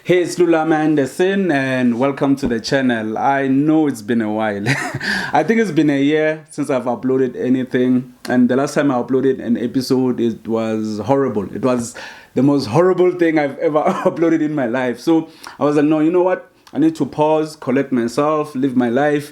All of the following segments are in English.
Hey, it's Lulama Anderson, and welcome to the channel. I know it's been a while. I think it's been a year since I've uploaded anything, and the last time I uploaded an episode, it was horrible. It was the most horrible thing I've ever uploaded in my life. So I was like, no, you know what? I need to pause, collect myself, live my life,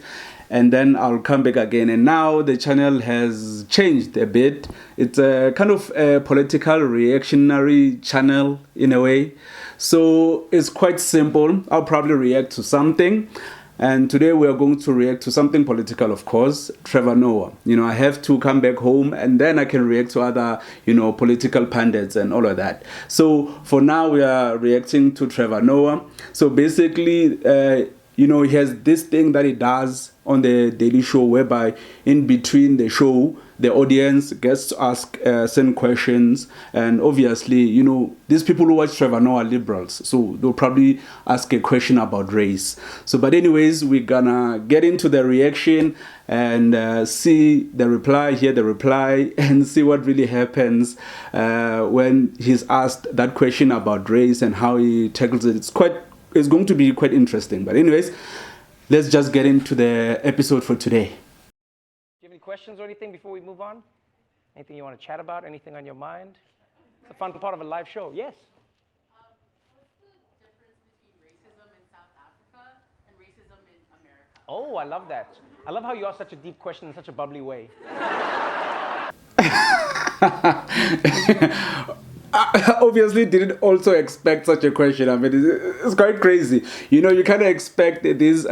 and then I'll come back again. And now the channel has changed a bit. It's a kind of a political reactionary channel in a way. So it's quite simple. I'll probably react to something. And today we are going to react to something political, of course, Trevor Noah. I have to come back home and then I can react to other, political pundits and all of that. So for now, we are reacting to Trevor Noah. So basically, he has this thing that he does on the Daily Show whereby in between the show, the audience gets to ask certain questions. And obviously, these people who watch Trevor Noah are liberals. So they'll probably ask a question about race. So, but anyways, we're gonna get into the reaction and see the reply, hear the reply, and see what really happens when he's asked that question about race and how he tackles it. It's going to be quite interesting. But anyways, let's just get into the episode for today. Do you have any questions or anything before we move on? Anything you want to chat about? Anything on your mind? It's a fun part of a live show. Yes? What's the difference between racism in South Africa and racism in America? Oh, I love that. I love how you ask such a deep question in such a bubbly way. I obviously didn't also expect such a question. I mean, it's quite crazy. You kind of expect this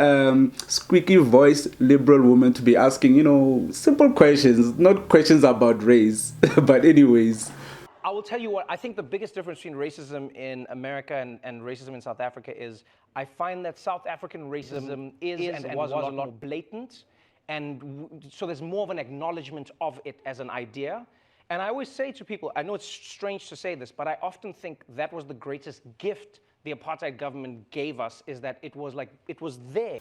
squeaky voiced liberal woman to be asking, simple questions, not questions about race. But anyways. I will tell you what, I think the biggest difference between racism in America and racism in South Africa is I find that South African racism is and was a lot more blatant. And so there's more of an acknowledgement of it as an idea. And I always say to people, I know it's strange to say this, but I often think that was the greatest gift the apartheid government gave us, is that it was there.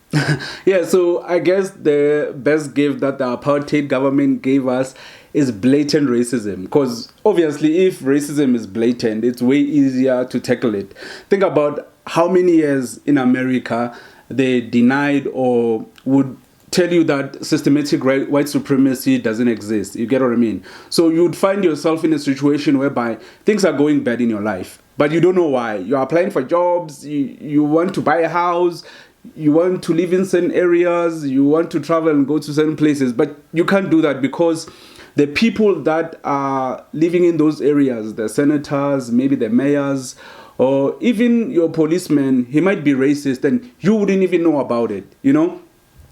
Yeah, so I guess the best gift that the apartheid government gave us is blatant racism. Because obviously, if racism is blatant, it's way easier to tackle it. Think about how many years in America they denied or would tell you that systematic white supremacy doesn't exist. You get what I mean? So you'd find yourself in a situation whereby things are going bad in your life, but you don't know why. You're applying for jobs, you want to buy a house, you want to live in certain areas, you want to travel and go to certain places, but you can't do that because the people that are living in those areas, the senators, maybe the mayors, or even your policeman, he might be racist and you wouldn't even know about it,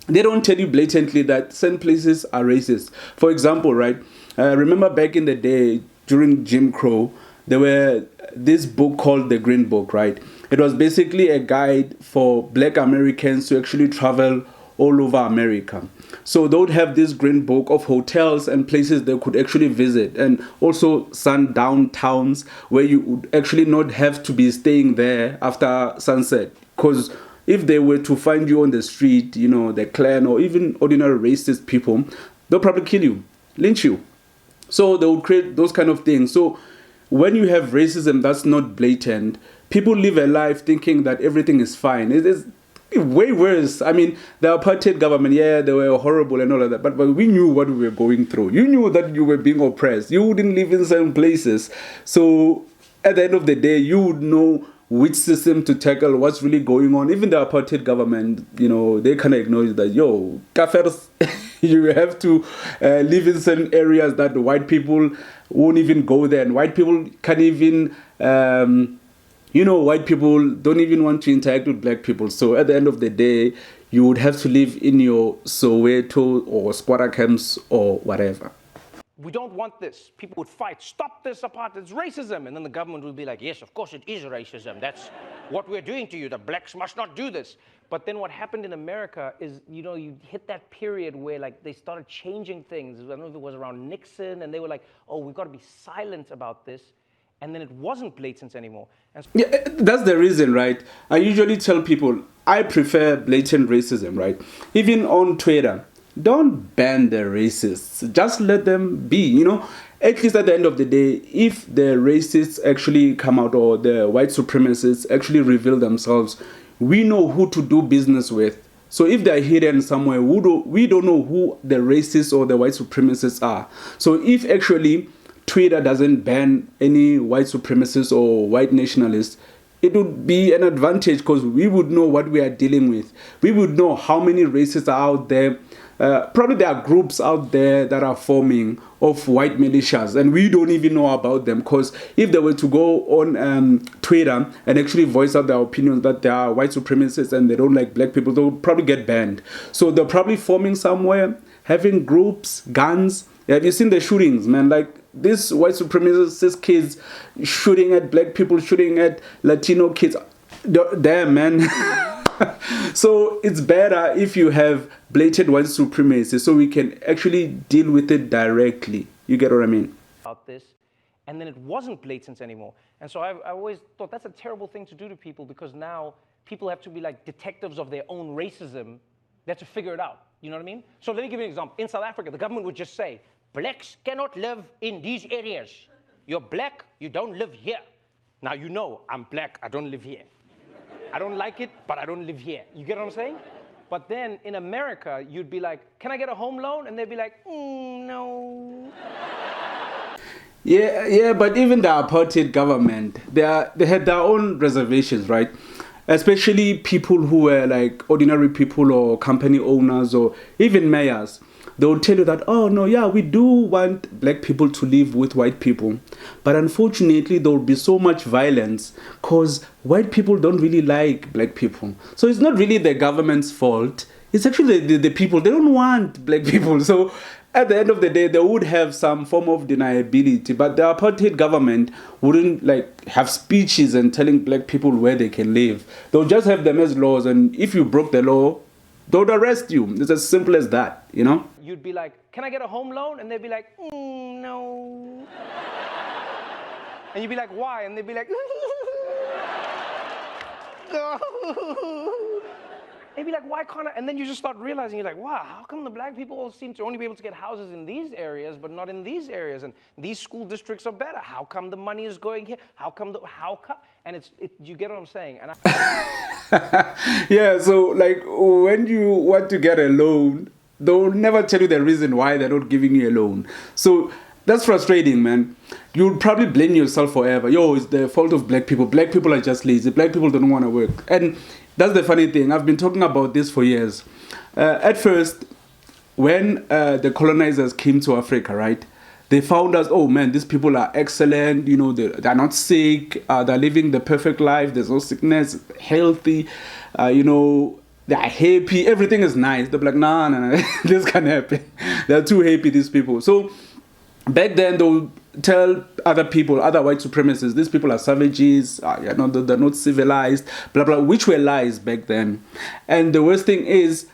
They don't tell you blatantly that certain places are racist. For example, right, remember back in the day during Jim Crow, there were this book called The Green Book, right? It was basically a guide for Black Americans to actually travel all over America. So they would have this green book of hotels and places they could actually visit, and also sundown towns where you would actually not have to be staying there after sunset. Because if they were to find you on the street, the Klan or even ordinary racist people, they'll probably kill you, lynch you. So they would create those kind of things. So when you have racism that's not blatant, people live a life thinking that everything is fine. It is way worse. I mean, the apartheid government, yeah, they were horrible and all of that, but we knew what we were going through. You knew that you were being oppressed. You wouldn't live in certain places. So at the end of the day, you would know which system to tackle, what's really going on. Even the apartheid government, they kind of acknowledge that, kafirs, you have to live in certain areas that the white people won't even go there. And white people can't even, white people don't even want to interact with black people. So at the end of the day, you would have to live in your Soweto or squatter camps or whatever. We don't want this. People would fight, stop this apartheid, it's racism. And then the government would be like, yes, of course it is racism. That's what we're doing to you. The blacks must not do this. But then what happened in America is, you hit that period where they started changing things. I don't know if it was around Nixon, and they were like, oh, we've got to be silent about this. And then it wasn't blatant anymore. And so yeah, that's the reason, right? I usually tell people, I prefer blatant racism, right? Even on Twitter. Don't ban the racists. Just let them be, at least at the end of the day, if the racists actually come out or the white supremacists actually reveal themselves, we know who to do business with. So if they're hidden somewhere, we don't know who the racists or the white supremacists are. So if actually Twitter doesn't ban any white supremacists or white nationalists, it would be an advantage because we would know what we are dealing with. We would know how many racists are out there. Probably there are groups out there that are forming of white militias and we don't even know about them, because if they were to go on Twitter and actually voice out their opinions that they are white supremacists and they don't like black people, they'll probably get banned. So they're probably forming somewhere, having groups, guns. Have you seen the shootings, man? Like these white supremacist kids shooting at black people, shooting at Latino kids. Damn, man. So it's better if you have blatant white supremacy so we can actually deal with it directly. You get what I mean? About this, and then it wasn't blatant anymore. And so I always thought that's a terrible thing to do to people, because now people have to be like detectives of their own racism. They have to figure it out. You know what I mean? So let me give you an example. In South Africa, the government would just say, blacks cannot live in these areas. You're black, you don't live here. Now you know I'm black, I don't live here. I don't like it, but I don't live here. You get what I'm saying? But then in America, you'd be like, can I get a home loan? And they'd be like, no. Yeah, but even the apartheid government, they had their own reservations, right? Especially people who were like ordinary people or company owners or even mayors. They will tell you that, oh no, yeah, we do want black people to live with white people. But unfortunately, there will be so much violence because white people don't really like black people. So it's not really the government's fault. It's actually the people. They don't want black people. So at the end of the day, they would have some form of deniability. But the apartheid government wouldn't like have speeches and telling black people where they can live. They'll just have them as laws. And if you broke the law, they'll arrest you. It's as simple as that, you know? You'd be like, can I get a home loan? And they'd be like, no. And you'd be like, why? And they'd be like, no. They'd be like, why can't I? And then you just start realizing, you're like, wow, how come the black people all seem to only be able to get houses in these areas, but not in these areas? And these school districts are better. How come the money is going here? How come? And you get what I'm saying? And yeah, so like when you want to get a loan, they'll never tell you the reason why they're not giving you a loan. So that's frustrating, man. You'll probably blame yourself forever. Yo, it's the fault of black people. Black people are just lazy. Black people don't want to work. And that's the funny thing. I've been talking about this for years. At first, when the colonizers came to Africa, right? They found us, oh man, these people are excellent. You know, they're not sick. They're living the perfect life. There's no sickness, healthy. You know, they're happy. Everything is nice. They're like, nah, this can't happen. They're too happy, these people. So back then, they'll tell other people, other white supremacists, these people are savages, they're not civilized, blah, blah, which were lies back then. And the worst thing is,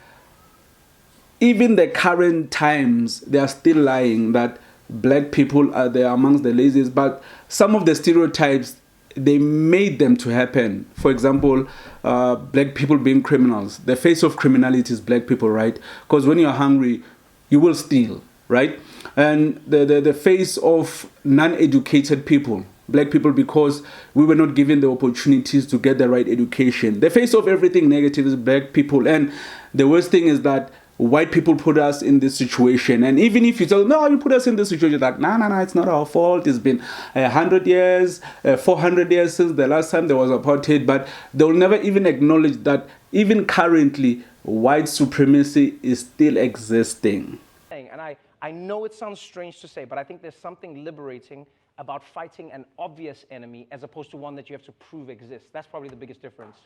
even the current times, they are still lying that black people are there amongst the laziest, but some of the stereotypes, they made them to happen. For example, black people being criminals. The face of criminality is black people, right? Because when you're hungry, you will steal, right? And the face of non-educated people, black people, because we were not given the opportunities to get the right education. The face of everything negative is black people. And the worst thing is that white people put us in this situation. And even if you tell them, no, you put us in this situation, like, no, it's not our fault. It's been 100 years, 400 years since the last time there was apartheid. But they'll never even acknowledge that even currently, white supremacy is still existing. And I know it sounds strange to say, but I think there's something liberating about fighting an obvious enemy as opposed to one that you have to prove exists. That's probably the biggest difference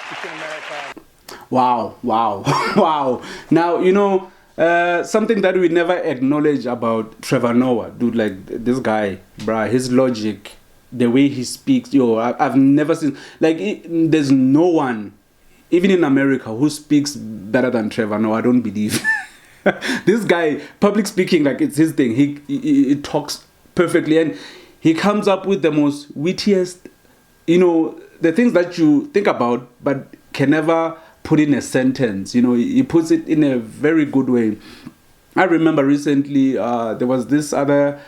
between America. Wow. Wow. Now, you know, something that we never acknowledge about Trevor Noah, dude, like this guy, bruh, his logic, the way he speaks, I've never seen, like, there's no one, even in America, who speaks better than Trevor Noah, I don't believe. This guy, public speaking, like it's his thing. He talks perfectly and he comes up with the most wittiest, you know, the things that you think about but can never put in a sentence. You know, he puts it in a very good way. I remember recently there was this other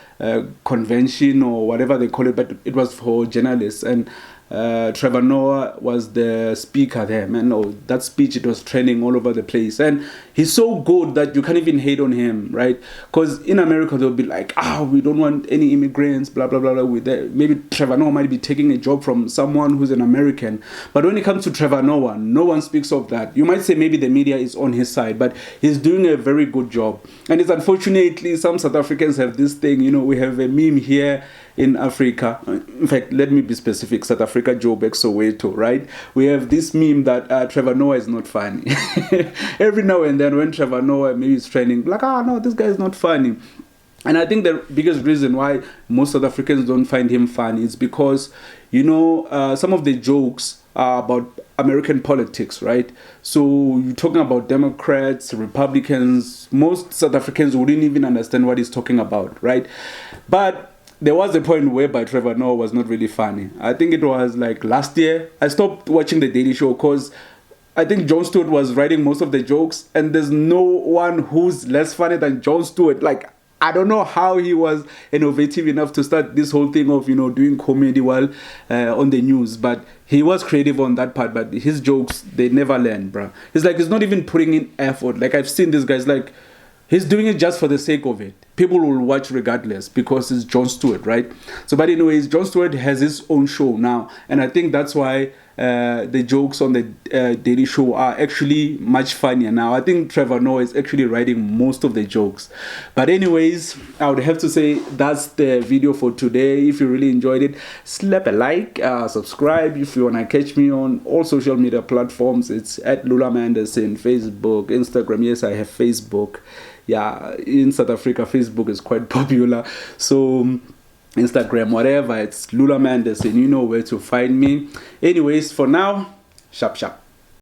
convention or whatever they call it, but it was for journalists, and Trevor Noah was the speaker there. Man, oh, that speech, it was trending all over the place, and he's so good that you can't even hate on him, right? Because in America they'll be like, we don't want any immigrants, blah blah blah blah. With that, maybe Trevor Noah might be taking a job from someone who's an American, but when it comes to Trevor Noah, no one speaks of that. You might say maybe the media is on his side, but he's doing a very good job. And it's unfortunately some South Africans have this thing, we have a meme here in Africa. In fact, let me be specific: South Africa, Joburg, Soweto, right? We have this meme that Trevor Noah is not funny. Every now and then, when Trevor Noah maybe is training, like, no, this guy is not funny. And I think the biggest reason why most South Africans don't find him funny is because, some of the jokes are about American politics, right? So you're talking about Democrats, Republicans. Most South Africans wouldn't even understand what he's talking about, right? But there was a point whereby Trevor Noah was not really funny. I think it was like last year. I stopped watching The Daily Show because I think Jon Stewart was writing most of the jokes, and there's no one who's less funny than Jon Stewart. Like, I don't know how he was innovative enough to start this whole thing of, doing comedy while on the news. But he was creative on that part. But his jokes, they never land, bro. It's like he's not even putting in effort. Like, I've seen these guys, like, he's doing it just for the sake of it. People will watch regardless because it's Jon Stewart, right? So, but anyways, Jon Stewart has his own show now. And I think that's why the jokes on the Daily Show are actually much funnier now. I think Trevor Noah is actually writing most of the jokes. But anyways, I would have to say that's the video for today. If you really enjoyed it, slap a like, subscribe. If you want to catch me on all social media platforms, it's at Lula Manderson, Facebook, Instagram. Yes, I have Facebook. Yeah, in South Africa, Facebook is quite popular. So Instagram, whatever, it's Lula Manderson. You know where to find me. Anyways, for now, sharp sharp.